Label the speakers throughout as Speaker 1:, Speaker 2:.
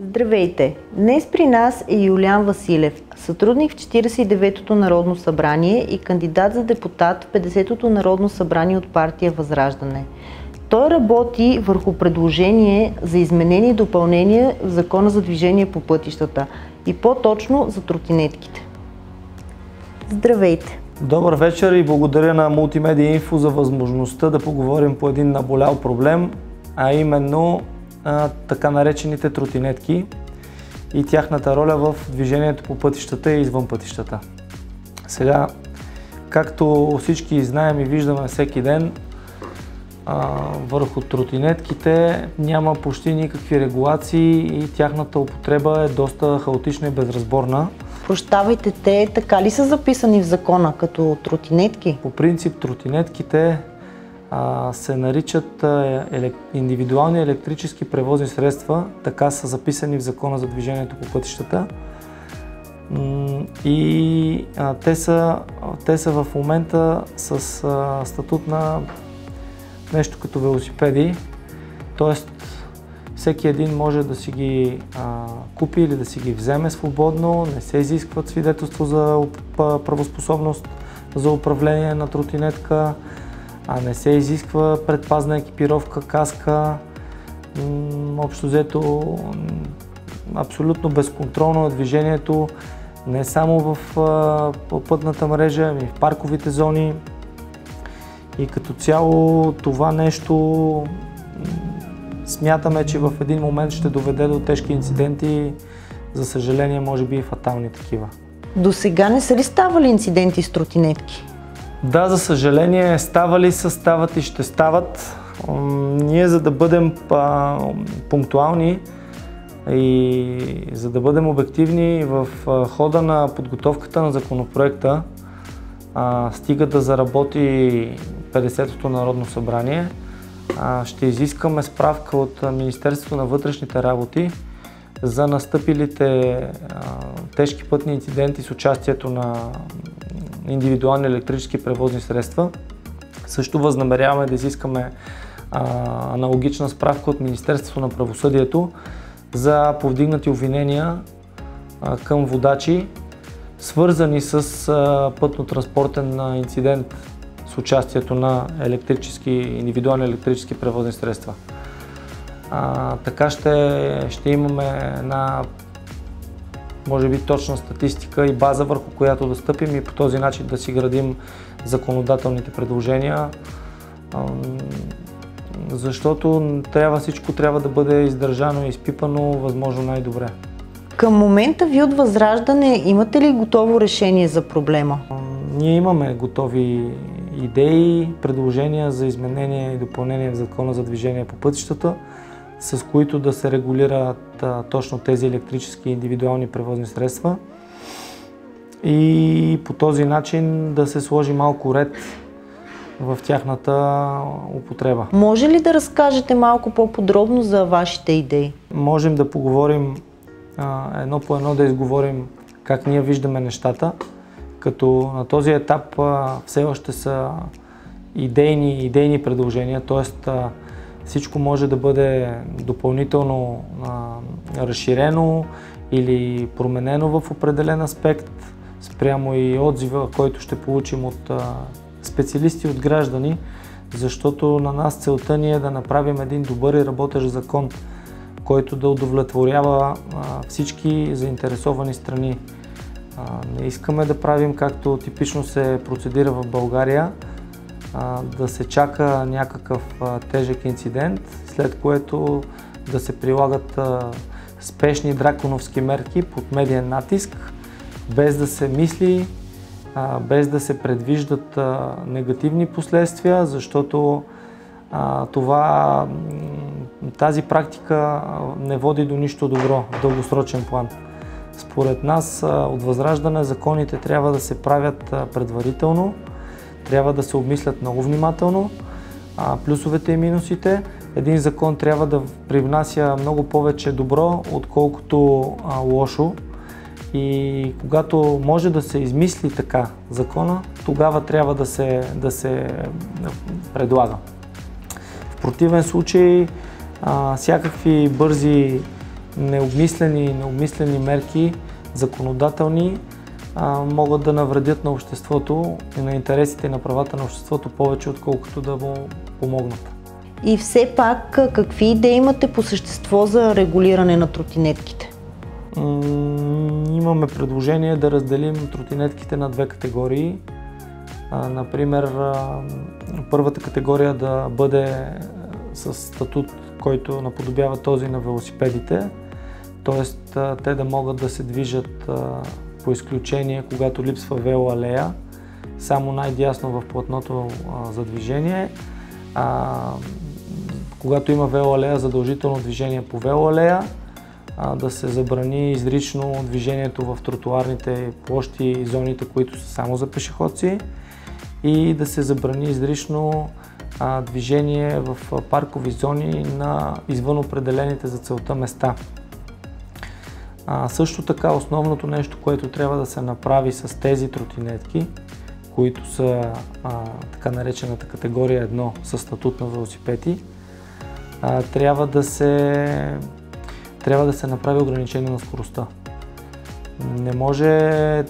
Speaker 1: Здравейте! Днес при нас е Юлиан Василев, сътрудник в 49-то Народно събрание и кандидат за депутат в 50-то Народно събрание от партия Възраждане. Той работи върху предложение за изменение и допълнение в Закона за движение по пътищата и по-точно за тротинетките. Здравейте!
Speaker 2: Добър вечер и благодаря на Мултимедия Инфо за възможността да поговорим по един наболял проблем, а именно така наречените тротинетки и тяхната роля в движението по пътищата и извън пътищата. Сега, както всички знаем и виждаме всеки ден, върху тротинетките няма почти никакви регулации и тяхната употреба е доста хаотична и безразборна.
Speaker 1: Прощавайте, те така ли са записани в закона като тротинетки?
Speaker 2: По принцип тротинетките се наричат индивидуални електрически превозни средства, така са записани в Закона за движението по пътищата. И те са в момента с статут на нещо като велосипеди, т.е. всеки един може да си ги купи или да си ги вземе свободно, не се изискват свидетелство за правоспособност за управление на тротинетка, не се изисква предпазна екипировка, каска. Общо взето абсолютно безконтролно е движението не само в пътната мрежа, ами и в парковите зони. И като цяло това нещо смятаме, че в един момент ще доведе до тежки инциденти, за съжаление може би и фатални такива.
Speaker 1: До сега не са ли ставали инциденти с тротинетки?
Speaker 2: Да, за съжаление ставали са, стават и ще стават. Ние, за да бъдем пунктуални и за да бъдем обективни в хода на подготовката на законопроекта, стига да заработи 50-то Народно събрание, ще изискаме справка от Министерството на вътрешните работи за настъпилите тежки пътни инциденти с участието на индивидуални електрически превозни средства. Също възнамеряваме да изискаме аналогична справка от Министерството на правосъдието за повдигнати обвинения към водачи, свързани с пътно-транспортен инцидент с участието на индивидуални електрически превозни средства. Така ще имаме една, може би, точна статистика и база, върху която да стъпим и по този начин да си градим законодателните предложения, защото всичко трябва да бъде издържано и изпипано възможно най-добре.
Speaker 1: Към момента ви от Възраждане имате ли готово решение за проблема?
Speaker 2: Ние имаме готови идеи, предложения за изменение и допълнение в Закона за движение по пътищата, с които да се регулират точно тези електрически индивидуални превозни средства и по този начин да се сложи малко ред в тяхната употреба. Може
Speaker 1: ли да разкажете малко по-подробно за вашите идеи?
Speaker 2: Можем да поговорим едно по едно, да изговорим как ние виждаме нещата, като на този етап все още са идейни предложения, т.е. всичко може да бъде допълнително разширено или променено в определен аспект, спрямо и отзива, който ще получим от специалисти, от граждани, защото на нас целта ни е да направим един добър и работещ закон, който да удовлетворява всички заинтересовани страни. Не искаме да правим, както типично се процедира в България, да се чака някакъв тежък инцидент, след което да се прилагат спешни драконовски мерки под медиен натиск, без да се мисли, без да се предвиждат негативни последствия, защото тази практика не води до нищо добро в дългосрочен план. Според нас от Възраждане законите трябва да се правят предварително, трябва да се обмислят много внимателно, плюсовете и минусите. Един закон трябва да привнася много повече добро, отколкото лошо. И когато може да се измисли така закона, тогава трябва да се предлага. В противен случай всякакви бързи, необмислени мерки, законодателни, могат да навредят на обществото и на интересите и на правата на обществото повече, отколкото да му помогнат.
Speaker 1: И все пак, какви идеи имате по същество за регулиране на тротинетките?
Speaker 2: Имаме предложение да разделим тротинетките на две категории. Например, първата категория да бъде с статут, който наподобява този на велосипедите, т.е. те да могат да се движат по изключение, когато липсва велоалея, само най-дясно в платното за движение. Когато има велоалея, задължително движение по велоалея, да се забрани изрично движението в тротоарните площи и зоните, които са само за пешеходци, и да се забрани изрично движение в паркови зони на извън определените за целта места. Също така основното нещо, което трябва да се направи с тези тротинетки, които са така наречената категория 1 със статут на велосипеди, трябва да се направи ограничение на скоростта. Не може,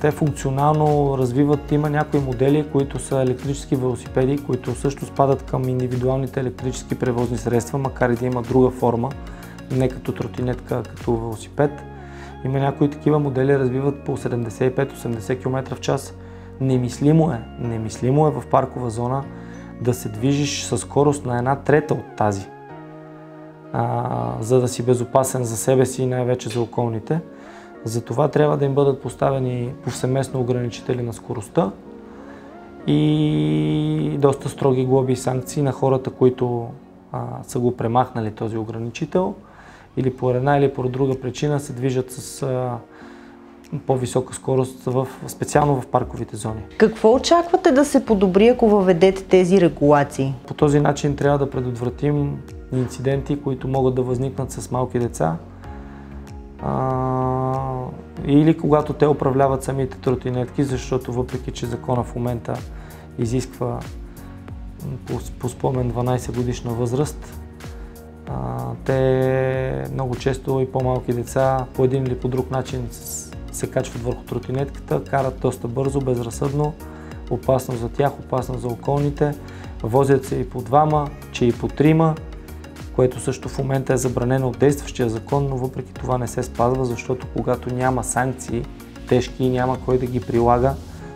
Speaker 2: те функционално развиват, има някои модели, които са електрически велосипеди, които също спадат към индивидуалните електрически превозни средства, макар и да има друга форма, не като тротинетка, като велосипед. Има някои такива модели, развиват по 75-80 км в час. Немислимо е в паркова зона да се движиш със скорост на 1/3 от тази, за да си безопасен за себе си и най-вече за околните. Затова трябва да им бъдат поставени повсеместно ограничители на скоростта и доста строги глоби и санкции на хората, които са го премахнали този ограничител или по една или по друга причина се движат с по-висока скорост, специално в парковите зони.
Speaker 1: Какво очаквате да се подобри, ако въведете тези регулации?
Speaker 2: По този начин трябва да предотвратим инциденти, които могат да възникнат с малки деца, или когато те управляват самите тротинетки, защото въпреки че закона в момента изисква по спомен 12 годишна възраст, те много често и по-малки деца по един или по друг начин се качват върху тротинетката, карат доста бързо, безразсъдно, опасно за тях, опасно за околните, возят се и по двама, че и по трима, което също в момента е забранено от действащия закон, но въпреки това не се спазва, защото когато няма санкции тежки и няма кой да ги прилага,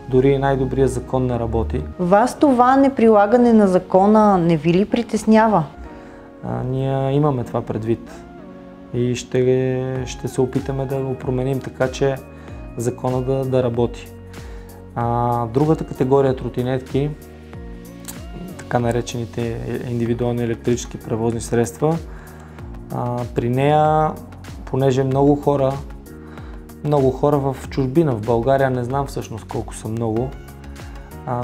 Speaker 2: дори и най-добрият закон не работи.
Speaker 1: Вас това неприлагане на закона не ви ли притеснява?
Speaker 2: Ние имаме това предвид и ще се опитаме да го променим така, че закона да работи. Другата категория тротинетки, така наречените индивидуални електрически превозни средства, при нея, понеже много хора в чужбина, в България не знам всъщност колко са много,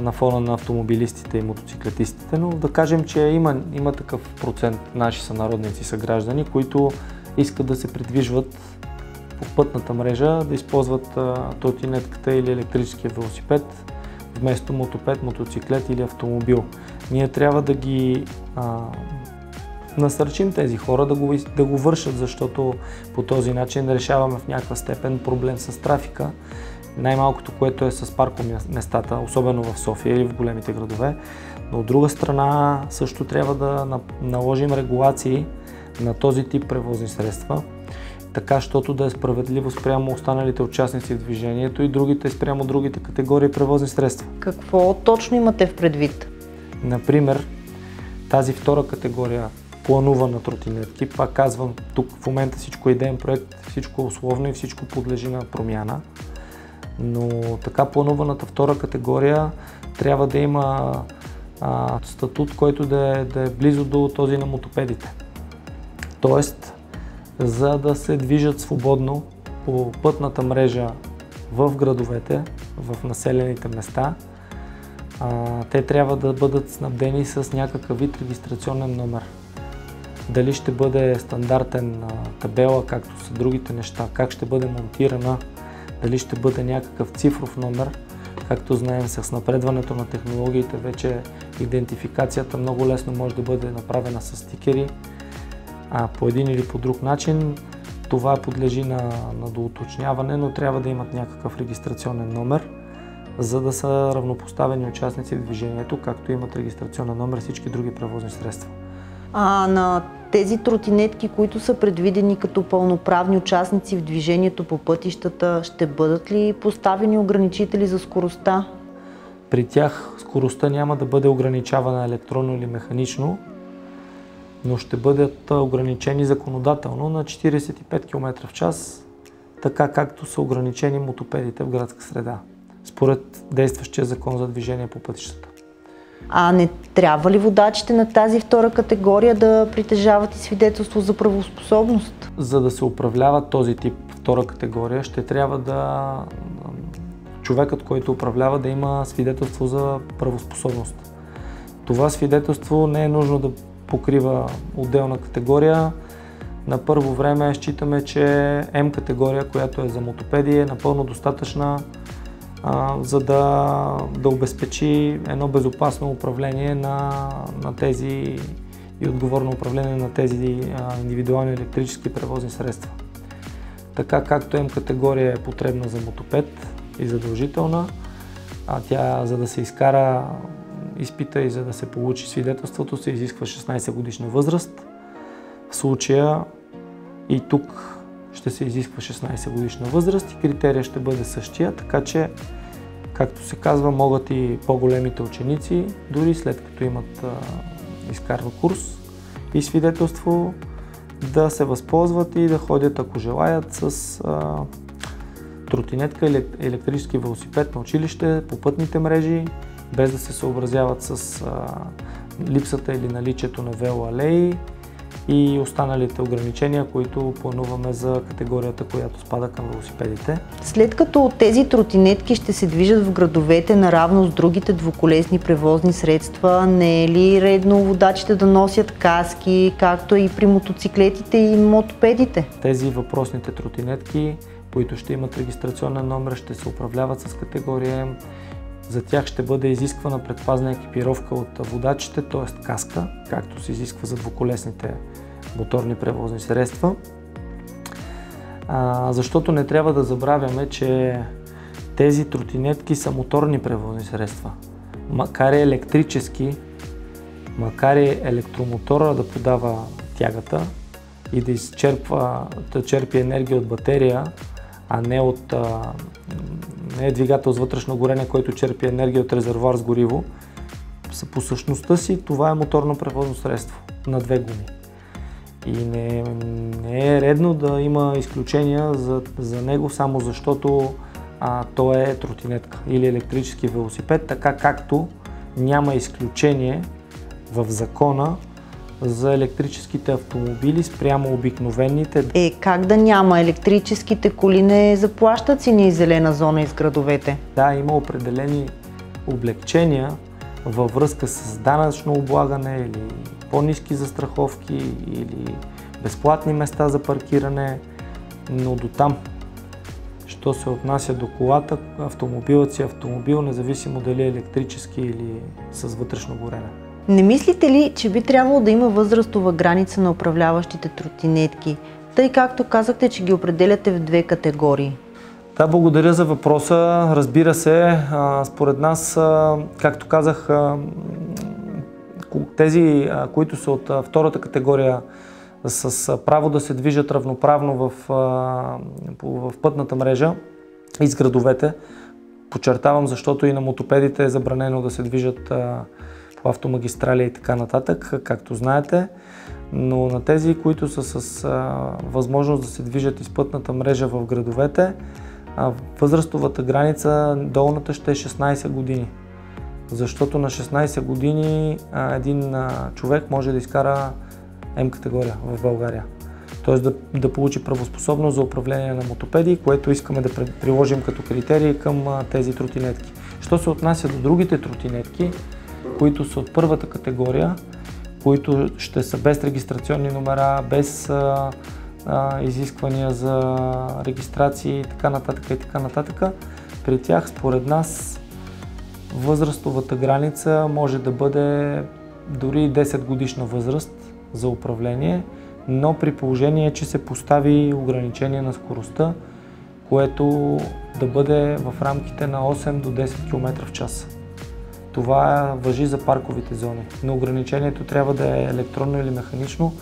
Speaker 2: на фона на автомобилистите и мотоциклетистите, но да кажем, че има такъв процент наши сънародници, съграждани, които искат да се придвижват по пътната мрежа, да използват тротинетката или електрическия велосипед вместо мотопед, мотоциклет или автомобил. Ние трябва да ги насърчим тези хора да го вършат, защото по този начин решаваме в някаква степен проблем с трафика. Най-малкото, което е с паркоместата, особено в София или в големите градове. Но от друга страна също трябва да наложим регулации на този тип превозни средства, така, щото да е справедливо спрямо останалите участници в движението и другите спрямо другите категории превозни средства.
Speaker 1: Какво точно имате в предвид?
Speaker 2: Например, тази втора категория планувана тротинетки, пак казвам, тук в момента всичко е идеен проект, всичко е условно и всичко подлежи на промяна. Но така плануваната втора категория трябва да има статут, който да е близо до този на мотопедите. Тоест, за да се движат свободно по пътната мрежа в градовете, в населените места, те трябва да бъдат снабдени с някакъв вид регистрационен номер. Дали ще бъде стандартен табела, както са другите неща, как ще бъде монтирана, дали ще бъде някакъв цифров номер, Както знаем, с напредването на технологиите вече идентификацията много лесно може да бъде направена с стикери, по един или по друг начин. Това подлежи на доуточняване, но трябва да имат някакъв регистрационен номер, за да са равнопоставени участници в движението, както имат регистрационен номер всички други превозни средства.
Speaker 1: На тези тротинетки, които са предвидени като пълноправни участници в движението по пътищата, ще бъдат ли поставени ограничители за скоростта?
Speaker 2: При тях скоростта няма да бъде ограничавана електронно или механично, но ще бъдат ограничени законодателно на 45 км в час, така както са ограничени мотопедите в градска среда, според действащия закон за движение по пътищата.
Speaker 1: Не трябва ли водачите на тази втора категория да притежават и свидетелство за правоспособност?
Speaker 2: За да се управлява този тип втора категория, ще трябва човекът, който управлява, да има свидетелство за правоспособност. Това свидетелство не е нужно да покрива отделна категория. На първо време считаме, че М категория, която е за мотопеди, е напълно достатъчна, за да обезпечи едно безопасно управление на тези и отговорно управление на тези индивидуални електрически превозни средства. Така както М категория е потребна за мотопед и задължителна, тя, за да се изкара изпита и за да се получи свидетелството, се изисква 16 годишна възраст. В случая и тук ще се изисква 16 годишна възраст и критерия ще бъде същия, така че, както се казва, могат и по-големите ученици, дори след като имат изкарва курс и свидетелство, да се възползват и да ходят, ако желаят, с тротинетка или електрически велосипед на училище по пътните мрежи, без да се съобразяват с липсата или наличието на велоалеи и останалите ограничения, които плануваме за категорията, която спада към велосипедите.
Speaker 1: След като тези тротинетки ще се движат в градовете наравно с другите двуколесни превозни средства, не е ли редно водачите да носят каски, както и при мотоциклетите и мотопедите?
Speaker 2: Тези въпросните тротинетки, които ще имат регистрационен номер, ще се управляват с категория М. За тях ще бъде изисквана предпазна екипировка от водачите, т.е. каска, както се изисква за двуколесните моторни превозни средства. Защото не трябва да забравяме, че тези тротинетки са моторни превозни средства. Макар и електрически, макар и електромотора да подава тягата и да черпи енергия от батерия, а не е двигател с вътрешно горене, който черпи енергия от резервоар с гориво. По същността си това е моторно превозно средство на две гуми. И не е редно да има изключения за него, само защото то е тротинетка или електрически велосипед, така както няма изключение в закона за електрическите автомобили спрямо обикновените.
Speaker 1: Как да няма? Електрическите коли не заплащат синя и зелена зона из градовете.
Speaker 2: Да, има определени облекчения във връзка с данъчно облагане или по-ниски застраховки или безплатни места за паркиране, но до там. Що се отнася до колата, автомобилът си автомобил, независимо дали е електрически или с вътрешно горене.
Speaker 1: Не мислите ли, че би трябвало да има възрастова граница на управляващите тротинетки, тъй както казахте, че ги определяте в две категории?
Speaker 2: Да, благодаря за въпроса. Разбира се, според нас, както казах, тези, които са от втората категория с право да се движат равноправно в пътната мрежа из градовете, подчертавам, защото и на мотопедите е забранено да се движат по автомагистрали и така нататък, както знаете, но на тези, които са с възможност да се движат из пътната мрежа в градовете, възрастовата граница долната ще е 16 години. Защото на 16 години един човек може да изкара М категория в България. Т.е. да получи правоспособност за управление на мотопеди, което искаме да приложим като критерии към тези тротинетки. Що се отнася до другите тротинетки, които са от първата категория, които ще са без регистрационни номера, без изисквания за регистрации и така нататък, при тях според нас Възрастовата граница може да бъде дори 10 годишна възраст за управление, но при положение, че се постави ограничение на скоростта, което да бъде в рамките на 8 до 10 км в час. Това важи за парковите зони, но ограничението трябва да е електронно или механично,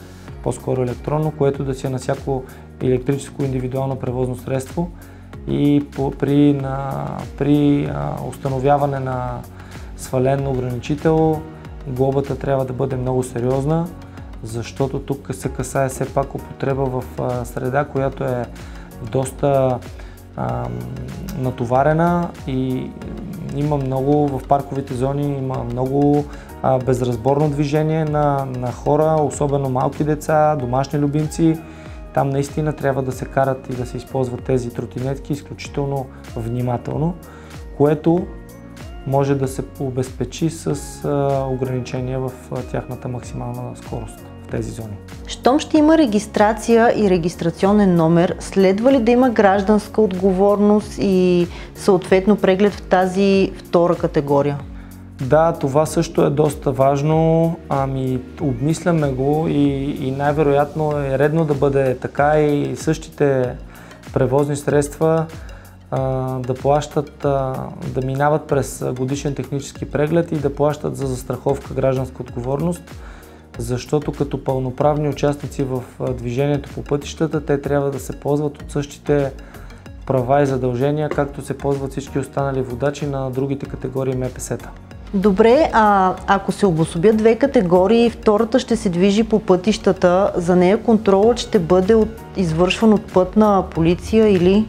Speaker 2: по-скоро електронно, което да си е на всяко електрическо индивидуално превозно средство и при установяване на свален ограничител глобата трябва да бъде много сериозна, защото тук се касае все пак употреба в среда, която е доста натоварена и има много, в парковите зони има много безразборно движение на хора, особено малки деца, домашни любимци. Там наистина трябва да се карат и да се използват тези тротинетки изключително внимателно, което може да се обезпечи с ограничения в тяхната максимална скорост в тези зони.
Speaker 1: Щом ще има регистрация и регистрационен номер, следва ли да има гражданска отговорност и съответно преглед в тази втора категория?
Speaker 2: Да, това също е доста важно. Обмисляме го и най-вероятно е редно да бъде така и същите превозни средства да плащат, да минават през годишен технически преглед и да плащат за застраховка гражданска отговорност, защото като пълноправни участници в движението по пътищата, те трябва да се ползват от същите права и задължения, както се ползват всички останали водачи на другите категории МПС-та.
Speaker 1: Добре, ако се обособят две категории, втората ще се движи по пътищата, за нея контролът ще бъде извършван от пътна полиция или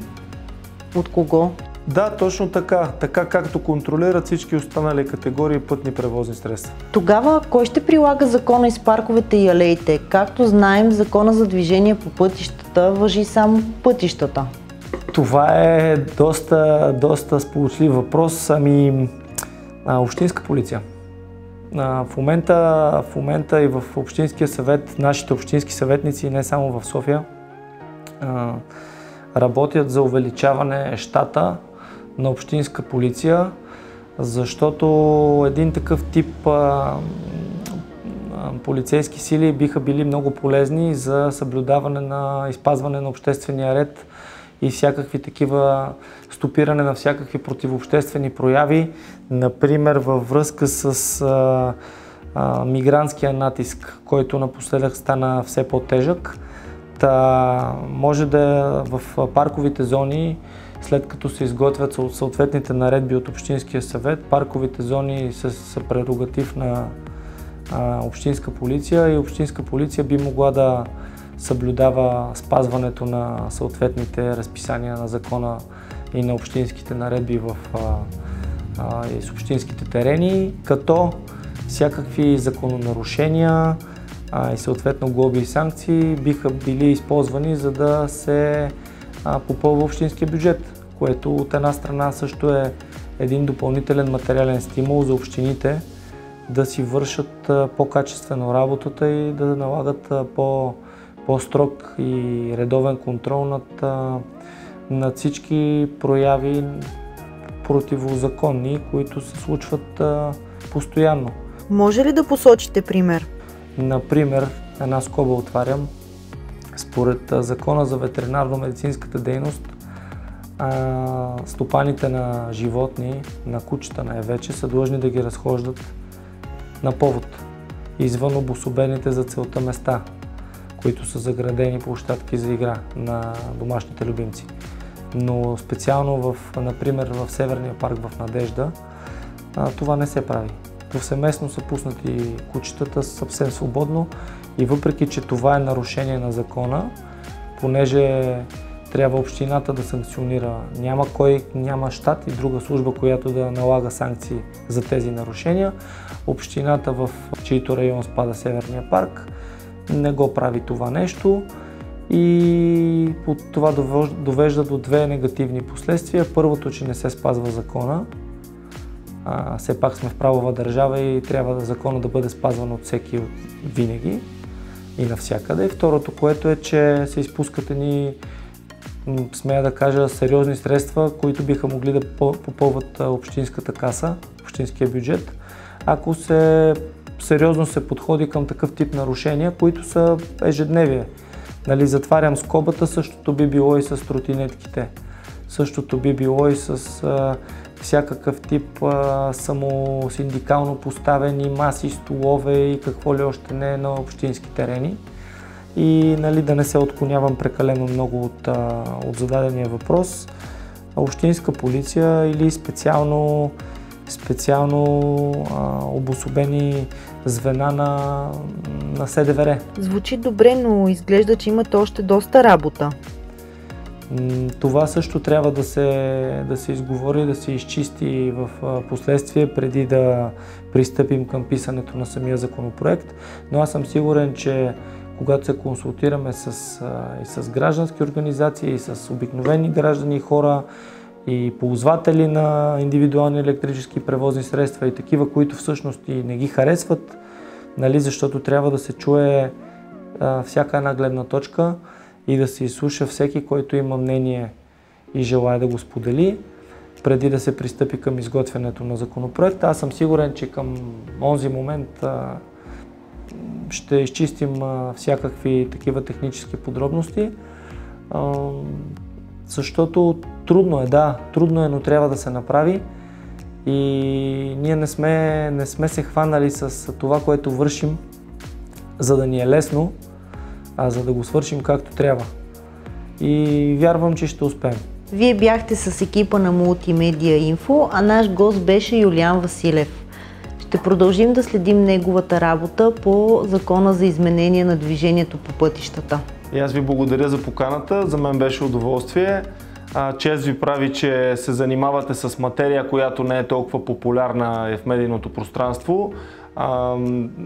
Speaker 1: от кого?
Speaker 2: Да, точно така. Така както контролират всички останали категории пътни превозни средства.
Speaker 1: Тогава кой ще прилага закона из парковете и алеите? Както знаем, закона за движение по пътищата важи само по пътищата.
Speaker 2: Това е доста сполучлив въпрос. Общинска полиция. В момента и в Общинския съвет, нашите общински съветници, не само в София, работят за увеличаване щата на общинска полиция, защото един такъв тип полицейски сили биха били много полезни за съблюдаване на изпазване на обществения ред и всякакви такива стопиране на всякакви противообществени прояви, например във връзка с мигрантския натиск, който напоследък стана все по-тежък. Може да в парковите зони, след като се изготвят съответните наредби от Общинския съвет, парковите зони са прерогатив на Общинска полиция и Общинска полиция би могла да съблюдава спазването на съответните разписания на закона и на общинските наредби с общинските терени, като всякакви закононарушения и съответно глоби и санкции биха били използвани, за да се попълва общинския бюджет, което от една страна също е един допълнителен материален стимул за общините да си вършат по-качествено работата и да налагат по-строг и редовен контрол над всички прояви противозаконни, които се случват постоянно.
Speaker 1: Може ли да посочите пример?
Speaker 2: Например, една скоба отварям. Според Закона за ветеринарно-медицинската дейност, стопаните на животни, на кучета най-вече, са длъжни да ги разхождат на повод, извън обособените за целта места, които са заградени площадки за игра на домашните любимци. Но специално например в Северния парк в Надежда, това не се прави. Повсеместно са пуснати кучетата съвсем свободно и въпреки, че това е нарушение на закона, понеже трябва общината да санкционира, няма щат и друга служба, която да налага санкции за тези нарушения. Общината, в чийто район спада Северния парк, не го прави това нещо и това довежда до две негативни последствия. Първото, че не се спазва закона. Все пак сме в правова държава и трябва закона да бъде спазван от всеки винаги и навсякъде. И второто, което е, че се изпускат едни, смея да кажа, сериозни средства, които биха могли да попълват общинската каса, общинския бюджет, ако сериозно се подходи към такъв тип нарушения, които са ежедневие. Нали, затварям скобата, същото би било и с тротинетките. Същото би било и с всякакъв тип самосиндикално поставени маси, столове и какво ли още не на общински терени. И нали, да не се отклонявам прекалено много от зададения въпрос, общинска полиция или специално обособени звена на СДВР.
Speaker 1: Звучи добре, но изглежда, че имате още доста работа.
Speaker 2: Това също трябва да се изговори, да се изчисти в последствие, преди да пристъпим към писането на самия законопроект. Но аз съм сигурен, че когато се консултираме и с граждански организации, и с обикновени граждани и хора, и ползватели на индивидуални електрически превозни средства и такива, които всъщност и не ги харесват, нали, защото трябва да се чуе всяка една гледна точка и да се изслуша всеки, който има мнение и желае да го сподели, преди да се пристъпи към изготвянето на законопроекта. Аз съм сигурен, че към онзи момент ще изчистим всякакви такива технически подробности, защото трудно е, но трябва да се направи и ние не сме се хванали с това, което вършим, за да ни е лесно, а за да го свършим както трябва. И вярвам, че ще успеем.
Speaker 1: Вие бяхте с екипа на Мултимедия Инфо, а наш гост беше Юлиан Василев. Ще продължим да следим неговата работа по Закона за изменение на движението по пътищата.
Speaker 3: И аз ви благодаря за поканата, за мен беше удоволствие. Чест ви прави, че се занимавате с материя, която не е толкова популярна в медийното пространство.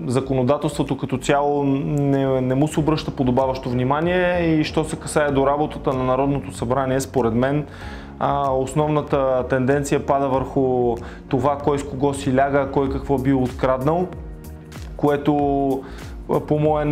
Speaker 3: Законодателството като цяло не му се обръща подобаващо внимание и що се касае до работата на Народното събрание, според мен основната тенденция пада върху това кой с кого си ляга, кой какво бил откраднал, което по мое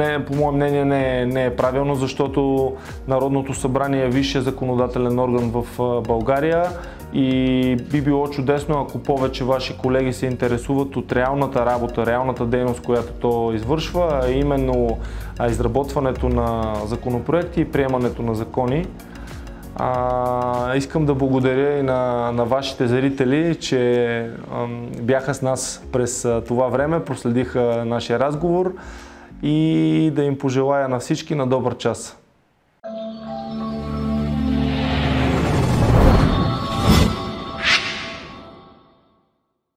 Speaker 3: мнение не е правилно, защото Народното събрание е висшия законодателен орган в България и би било чудесно, ако повече ваши колеги се интересуват от реалната работа, реалната дейност, която то извършва, а именно изработването на законопроекти и приемането на закони. Искам да благодаря и на вашите зрители, че бяха с нас през това време, проследиха нашия разговор и да им пожелая на всички на добър час.